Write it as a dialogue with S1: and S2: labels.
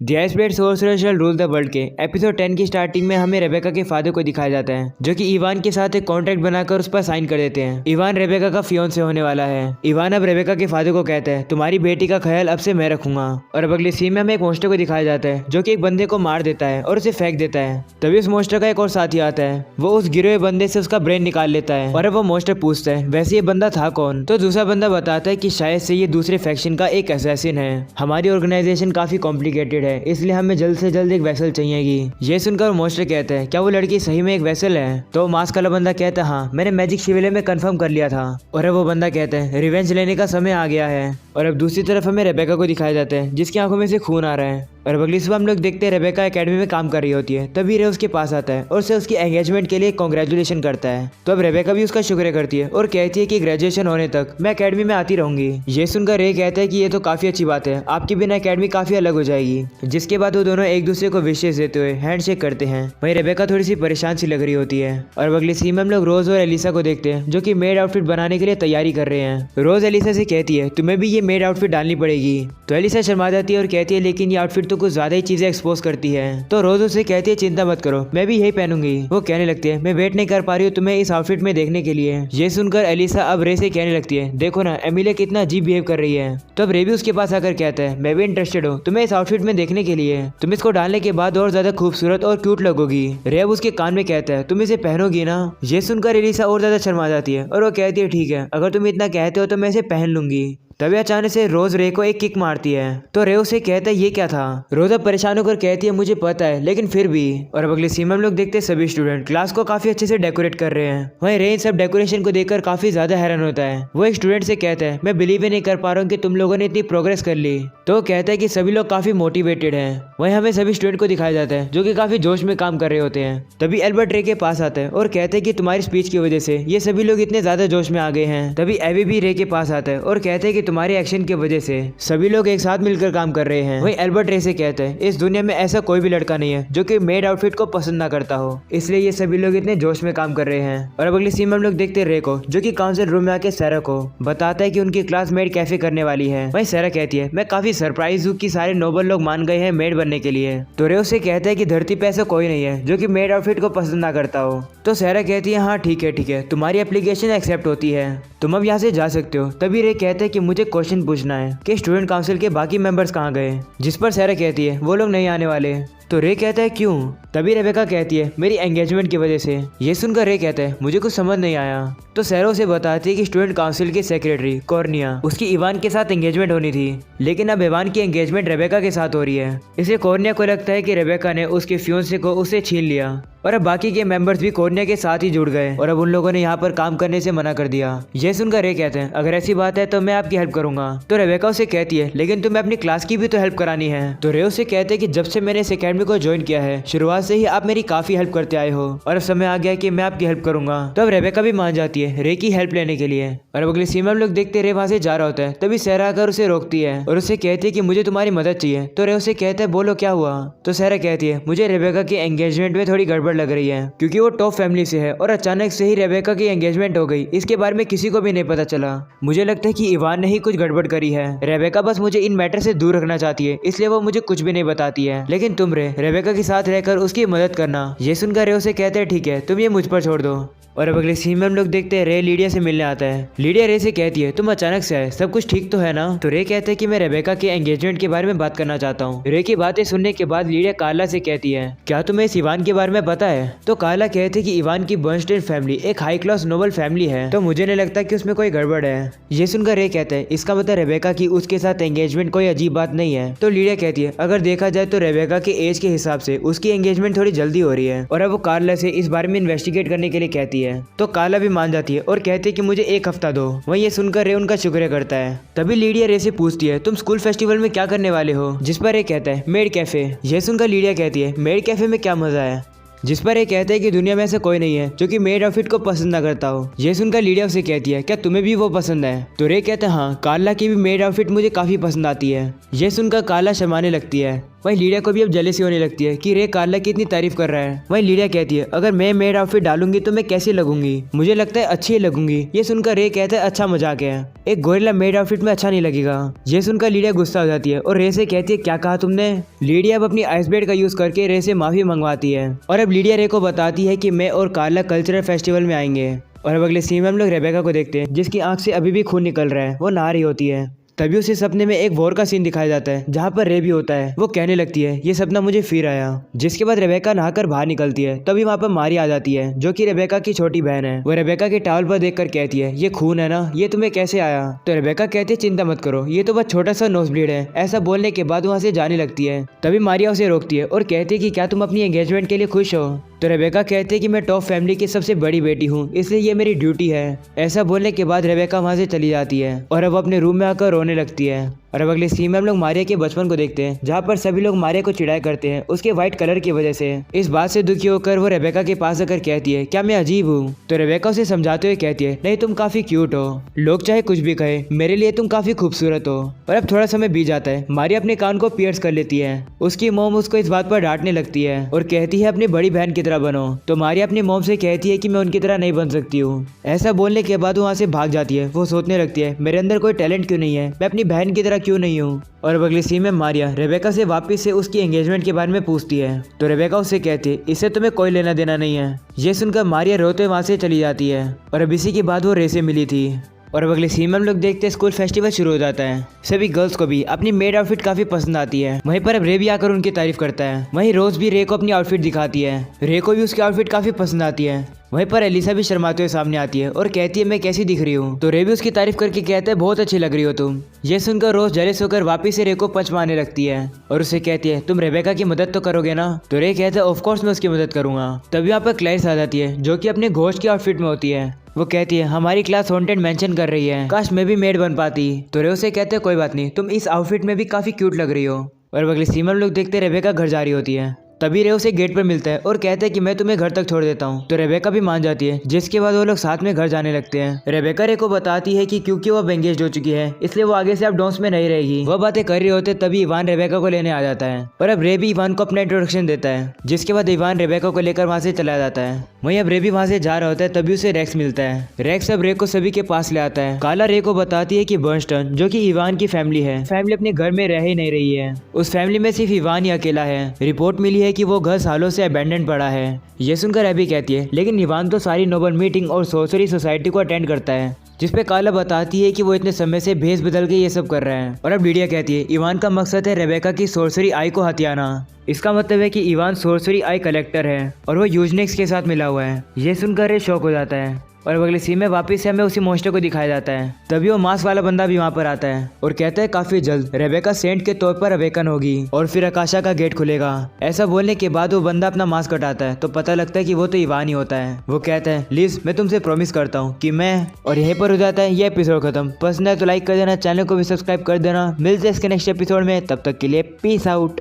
S1: The iceberg sorcerer shall rule the world के episode 10 की starting में हमें रेबेका के फादर को दिखाया जाता है, जो कि इवान के साथ एक कॉन्ट्रैक्ट बनाकर उस पर साइन कर देते हैं। इवान रेबेका का फियोंसे होने वाला है। इवान अब रेबेका के फादर को कहता है, तुम्हारी बेटी का ख्याल अब से मैं रखूंगा। और अब अगले सीन में हमें एक मॉन्स्टर को दिखाया जाता है, जो कि एक बंदे को मार देता है और उसे फेंक देता है। तभी उस मॉन्स्टर का एक और साथी आता है, वो उस गिरे हुए बंदे से उसका ब्रेन निकाल लेता है। और अब वो मॉन्स्टर पूछता है, वैसे ये बंदा था कौन? तो दूसरा बंदा बताता है कि शायद से ये दूसरे फैक्शन का एक असैसिन है। हमारी ऑर्गेनाइजेशन काफी कॉम्प्लिकेटेड है, इसलिए हमें जल्द से जल्द एक वेसल चाहिएगी। ये सुनकर मॉन्स्टर कहता है, क्या वो लड़की सही में एक वेसल है? तो मास्क वाला बंदा कहता है, हाँ मैंने मैजिक शिविले में कंफर्म कर लिया था। और अब वो बंदा कहता है, रिवेंज लेने का समय आ गया है। और अब दूसरी तरफ हमें रेबेका को दिखाया जाता है, जिसकी आंखों में से खून आ रहा है। और अब अगली सुबह हम लोग देखते हैं रेबेका एकेडमी में काम कर रही होती है। तभी रे उसके पास आता है और उसे उसकी एंगेजमेंट के लिए कॉन्ग्रेचुलेशन करता है। तो अब रेबेका भी उसका शुक्रिया करती है और कहती है कि ग्रेजुएशन होने तक मैं एकेडमी में आती रहूंगी। ये सुनकर रे कहता है कि ये तो काफी अच्छी बात है, आपकी बिना एकेडमी काफी अलग हो जाएगी। जिसके बाद वो दोनों एक दूसरे को विशेष देते हुए हैंडशेक करते हैं। वहीं रेबेका थोड़ी सी परेशान सी लग रही होती है। और अगली सीन में हम लोग रोज और एलिसा को देखते हैं, जो कि मेड आउटफिट बनाने के लिए तैयारी कर रहे हैं। रोज एलिसा से कहती है, तुम्हें भी ये मेड आउटफिट डालनी पड़ेगी। तो एलिसा शर्मा जाती है और कहती है, लेकिन ये आउटफिट तो कुछ ज्यादा ही चीजें एक्सपोज करती है। तो रोज उसे कहती है, चिंता मत करो, मैं भी यही पहनूंगी। वो कहने लगती है, मैं वेट नहीं कर पा रही हूँ तुम्हें इस आउटफिट में देखने के लिए। ये सुनकर एलिसा अब रे से कहने लगती है, देखो ना एमिलिया कितना अजीब बिहेव कर रही है। तो अब रे भी उसके पास आकर कहता है, मैं भी इंटरेस्टेड हूँ तुम्हें इस आउटफिट में देखने के लिए, तुम इसको डालने के बाद और ज्यादा खूबसूरत और क्यूट लगोगी। रे अब उसके कान में कहता है, तुम इसे पहनोगी ना? ये सुनकर एलिसा और ज्यादा शर्मा जाती है और वो कहती है, ठीक है अगर तुम इतना कहते हो तो मैं इसे पहन लूंगी। तभी अचानक से रोज रे को एक किक मारती है। तो रे उसे कहता है, ये क्या था? रोज अब परेशान होकर कहती है, मुझे पता है लेकिन फिर भी। और अब अगले सीन में हम लोग देखते हैं सभी स्टूडेंट क्लास को काफी अच्छे से डेकोरेट कर रहे हैं। वहीं रे इन सब डेकोरेशन को देखकर काफी ज्यादा हैरान होता है। वो एक स्टूडेंट से कहता है, मैं बिलीव ही नहीं कर पा रहा हूँ कि तुम लोगों ने इतनी प्रोग्रेस कर ली। तो कहता है कि सभी लोग काफी मोटिवेटेड हैं। वहीं हमें सभी स्टूडेंट को दिखाया जाता है, जो कि काफी जोश में काम कर रहे होते हैं। तभी एल्बर्ट रे के पास आता है और कहता है कि तुम्हारी स्पीच की वजह से ये सभी लोग इतने ज्यादा जोश में आ गए हैं। तभी एवी भी रे के पास आता है और कहता है कि तुम्हारे एक्शन के वजह से सभी लोग एक साथ मिलकर काम कर रहे हैं। वहीं एल्बर्ट रे से कहते हैं, इस दुनिया में ऐसा कोई भी लड़का नहीं है जो कि मेड आउटफिट को पसंद ना करता हो, इसलिए ये सभी लोग इतने जोश में काम कर रहे हैं। और अब अगली सीन में हम लोग देखते हैं रे को, जो कि काउंसिल रूम में आके सैरा को बताता है कि उनकी क्लास मेड कैफे करने वाली है। वहीं सैरा कहती है, मैं काफी सरप्राइज हूँ कि सारे नोबल लोग मान गए हैं मेड बनने के लिए। तो रे उसे कहता है कि धरती पे ऐसा कोई नहीं है जो कि मेड आउटफिट को पसंद ना करता हो। तो सैरा कहती है, हाँ ठीक है तुम्हारी एप्लीकेशन एक्सेप्ट होती है, तुम अब यहाँ से जा सकते हो। तभी रे कहते हैं कि मुझे क्वेश्चन पूछना है कि स्टूडेंट काउंसिल के बाकी मेंबर्स कहाँ गए? जिस पर सैरा कहती है, वो लोग नहीं आने वाले। तो रे कहता है, क्यों? तभी रेबेका कहती है, मेरी एंगेजमेंट की वजह से। ये सुनकर रे कहता है, मुझे कुछ समझ नहीं आया। तो सैरा उसे बताती है कि स्टूडेंट काउंसिल की सेक्रेटरी कॉर्निया, उसकी इवान के साथ एंगेजमेंट होनी थी, लेकिन अब इवान की एंगेजमेंट रेबेका के साथ हो रही है। इसलिए कॉर्निया को लगता है कि रेबेका ने उसके फियोंसे को उससे छीन लिया और अब बाकी के मेंबर्स भी कॉर्निया के साथ ही जुड़ गए और अब उन लोगों ने यहाँ पर काम करने से मना कर दिया। ये सुनकर रे कहते हैं, अगर ऐसी बात है तो मैं आपकी हेल्प करूंगा। तो रेबेका उसे कहती है, लेकिन तुम्हें अपनी क्लास की भी तो हेल्प करानी है। तो रे उसे कहते हैं कि जब से मैंने इस एकेडमी को ज्वाइन किया है, शुरुआत से ही आप मेरी काफी हेल्प करते आए हो और अब समय आ गया कि मैं आपकी हेल्प करूंगा। तो अब रेबेका भी मान जाती है रे की हेल्प लेने के लिए। और अब अगली सीन में हम लोग देखते रे वहां से जा रहा होता है। तभी सैरा आकर उसे रोकती है और उसे कहती है कि मुझे तुम्हारी मदद चाहिए। तो रे उसे कहता है, बोलो क्या हुआ? तो सैरा कहती है, मुझे रेबेका की एंगेजमेंट में थोड़ी गड़बड़ लग रही है, क्योंकि वो टॉप फैमिली से है और अचानक से ही रेबेका की एंगेजमेंट हो गई। इसके बारे में किसी को भी नहीं पता चला। मुझे लगता है कि इवान ने ही कुछ गड़बड़ करी है। रेबेका बस मुझे इन मैटर से दूर रखना चाहती है, इसलिए वो मुझे कुछ भी नहीं बताती है। लेकिन तुम रेबेका के साथ रहकर उसकी मदद करना। ये सुनकर रे उसे कहते हैं, ठीक है तुम ये मुझ पर छोड़ दो। और अब अगले सीन में हम लोग देखते हैं रे लीडिया से मिलने आता है। लीडिया रे से कहती है, तुम अचानक से आए, सब कुछ ठीक तो है ना? तो रे कहते हैं कि मैं रेबेका के एंगेजमेंट के बारे में बात करना चाहता हूँ। रे की बातें सुनने के बाद लीडिया कार्ला से कहती है, क्या तुम्हें इस इवान के बारे में पता है? तो कार्ला कहते हैं कि इवान की बर्नस्टेन फैमिली एक हाई क्लास नोबल फैमिली है, तो मुझे नहीं लगता कि उसमें कोई गड़बड़ है। ये सुनकर रे कहते हैं, इसका मतलब रेबेका की उसके साथ एंगेजमेंट कोई अजीब बात नहीं है। तो लीडिया कहती है, अगर देखा जाए तो रेबेका के एज के हिसाब से उसकी एंगेजमेंट थोड़ी जल्दी हो रही है। और अब वो कार्ला से इस बारे में इन्वेस्टिगेट करने के लिए कहती है। तो कार्ला भी मान जाती है और कहती है कि मुझे एक हफ्ता दो। वहीं ये सुनकर रे उनका शुक्रिया करता है। तभी लीडिया रे से पूछती है, तुम स्कूल फेस्टिवल में क्या करने वाले हो? जिस पर रे कहता है, मेड कैफे। ये सुनकर लीडिया कहती है, मेड कैफे में क्या मजा है? जिस पर ये कहते हैं कि दुनिया में ऐसा कोई नहीं है जो कि मेड आउटफिट को पसंद ना करता हो। ये सुनकर लीडिया उसे कहती है, क्या तुम्हें भी वो पसंद है? तो रे कहते हैं, हाँ कार्ला की भी मेड आउटफिट मुझे काफी पसंद आती है। ये सुनकर कार्ला शर्माने लगती है। वहीं लीडिया को भी अब जेलसी होने लगती है कि रे कार्ला की इतनी तारीफ कर रहा है। वहीं लीडिया कहती है अगर मैं मेड आउटफिट डालूंगी तो मैं कैसी लगूंगी, मुझे लगता है अच्छी ही लगूंगी। ये सुनकर रे कहता है अच्छा मजाक है, एक गोरिल्ला मेड आउटफिट में अच्छा नहीं लगेगा। ये सुनकर लीडिया गुस्सा हो जाती है और रे से कहती है क्या कहा तुमने। लीडिया अब अपनी आइस ब्लेड का यूज करके रे से माफी मंगवाती है और अब लीडिया रे को बताती है कि मैं और कार्ला कल्चरल फेस्टिवल में आएंगे। और अब अगले सीन में हम लोग रेबेका को देखते हैं जिसकी आंख से अभी भी खून निकल रहा है, वो नहा रही होती है। तभी उसे सपने में एक वॉर का सीन दिखाया जाता है जहाँ पर रे भी होता है। वो कहने लगती है ये सपना मुझे फिर आया। जिसके बाद रेबेका नहाकर बाहर निकलती है, तभी वहाँ पर मारी आ जाती है जो कि रेबेका की छोटी बहन है। वो रेबेका के टॉवल पर देखकर कहती है ये खून है ना, ये तुम्हें कैसे आया। तो रेबेका कहती है चिंता मत करो, ये तो बस छोटा सा नोज ब्लीड है। ऐसा बोलने के बाद वहाँ से जाने लगती है। तभी मारिया उसे रोकती है और कहती है कि क्या तुम अपनी एंगेजमेंट के लिए खुश हो। तो रेबेका कहती है कि मैं टॉप फैमिली की सबसे बड़ी बेटी हूँ, इसलिए ये मेरी ड्यूटी है। ऐसा बोलने के बाद रेबेका वहाँ से चली जाती है और अब अपने रूम में आकर रोने लगती है। और अब अगले सीन में हम लोग मारिया के बचपन को देखते हैं जहाँ पर सभी लोग मारिया को चिढ़ाई करते हैं उसके व्हाइट कलर की वजह से। इस बात से दुखी होकर वो रेबेका के पास आकर कहती है क्या मैं अजीब हूँ। तो रेबेका उसे समझाते हुए कहती है नहीं तुम काफी क्यूट हो, लोग चाहे कुछ भी कहे मेरे लिए तुम काफी खूबसूरत हो। और अब थोड़ा समय बीत जाता है, मारिया अपने कान को पियर्स कर लेती है। उसकी मोम उसको इस बात पर डांटने लगती है और कहती है अपनी बड़ी बहन की तरह बनो। तो मारिया अपनी मोम से कहती है कि मैं उनकी तरह नहीं बन सकती हूँ। ऐसा बोलने के बाद वो वहाँ से भाग जाती है। वो सोचने लगती है मेरे अंदर कोई टैलेंट क्यों नहीं है, मैं अपनी बहन की तरह क्यों नहीं हूँ। और अब अगले सीन में मारिया रेबेका से वापस से उसकी एंगेजमेंट के बारे में पूछती है। तो रेबेका उससे कहती है इससे तुम्हें कोई लेना देना नहीं है। ये सुनकर मारिया रोते वहाँ से चली जाती है। और अब इसी के बाद वो रे से मिली थी। और अब अगले सीन में हम लोग देखते हैं स्कूल फेस्टिवल शुरू हो जाता है। सभी गर्ल्स को भी अपनी मेड आउटफिट काफी पसंद आती है। वहीं पर अब रे भी आकर उनकी तारीफ करता है। वहीं रोज भी रे को अपनी आउटफिट दिखाती है। रे को भी उसकी आउटफिट काफी पसंद आती है। वहीं पर एलिसा भी शर्माते हुए सामने आती है और कहती है मैं कैसी दिख रही हूँ। तो रे भी उसकी तारीफ करके कहता है बहुत अच्छी लग रही हो तुम। ये सुनकर रोज जेलस होकर वापिस से रे को पंच मारने लगती है और उसे कहती है तुम रेबेका की मदद तो करोगे ना। तो रे कहता है ऑफ कोर्स मैं उसकी मदद करूंगा। तभी यहाँ पर क्लैरिस आ जाती है जो कि अपने घोस्ट की आउटफिट में होती है। वो कहती है हमारी क्लास हॉन्टेड मेंशन कर रही है, काश मैं भी मेड बन पाती। तो रे उसे कहते हैं कोई बात नहीं, तुम इस आउटफिट में भी काफी क्यूट लग रही हो। और अगले सीन में हम लोग देखते रेबेका घर जा रही होती है। तभी रे उसे गेट पर मिलता है और कहता है कि मैं तुम्हें घर तक छोड़ देता हूँ। तो रेबेका भी मान जाती है जिसके बाद वो लोग साथ में घर जाने लगते हैं। रेबेका रे को बताती है कि क्योंकि वो अब एंगेज हो चुकी है इसलिए वो आगे से अब डॉन्स में नहीं रहेगी। वो बातें कर रहे होते तभी इवान रेबेका को लेने आ जाता है और अब रे भी इवान को अपना इंट्रोडक्शन देता है। जिसके बाद इवान रेबेका को लेकर वहाँ से चला जाता है। वहीं अब रे भी वहाँ से जा रहा होता है तभी उसे रेक्स मिलता है। रेक्स अब रे को सभी के पास ले आता है। काला रे को बताती है कि बर्नस्टन जो कि इवान की फैमिली है, फैमिली अपने घर में रह ही नहीं रही है। उस फैमिली में सिर्फ इवान ही अकेला है। रिपोर्ट मिली है कि वो घर सालों से अबैंडन पड़ा है। ये सुनकर एबी कहती है लेकिन इवान तो सारी नोबल मीटिंग और सोर्सरी सोसाइटी को अटेंड करता है। जिसपे काला बताती है कि वो इतने समय से भेस बदल के ये सब कर रहे हैं। और अब लीडिया कहती है इवान का मकसद है रेबेका की सोर्सरी आई को हथियाना। इसका मतलब है कि इवान सोर्सरी आई कलेक्टर है और वो यूजनिक्स के साथ मिला हुआ है। ये सुनकर रे शॉक हो जाता है। और अगले सीन में वापस से हमें उसी मॉन्स्टर को दिखाया जाता है। तभी वो मास्क वाला बंदा भी वहाँ पर आता है और कहता है काफी जल्द रेबेका सेंट के तौर पर अवेकन होगी और फिर आकाशा का गेट खुलेगा। ऐसा बोलने के बाद वो बंदा अपना मास्क हटाता है तो पता लगता है कि वो तो इवान ही होता है। वो कहता है लिज मैं तुमसे प्रॉमिस करता हूँ कि मैं। और यहीं पर हो जाता है ये एपिसोड खत्म। पसंद है तो लाइक कर देना, चैनल को भी सब्सक्राइब कर देना। मिलते हैं इसके नेक्स्ट एपिसोड में, तब तक के लिए पीस आउट।